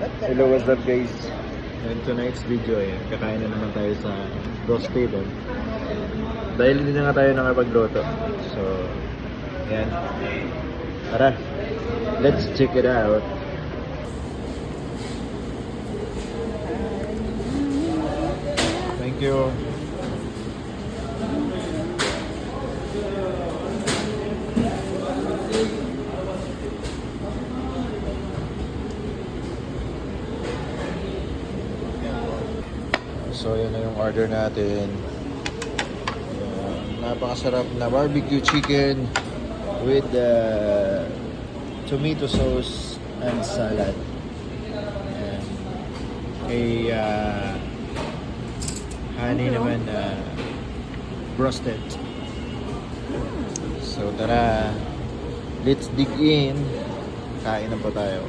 Hello, what's up guys? And tonight's video ay kakain na naman tayo sa Ross Table. Dahil hindi na nga tayo nakapagluto. So, ayan. Tara, let's check it out. Thank you. So, yun na yung order natin. Napakasarap na barbecue chicken with tomato sauce and salad. And kay honey naman roasted. So, tara. Let's dig in. Kain na po tayo.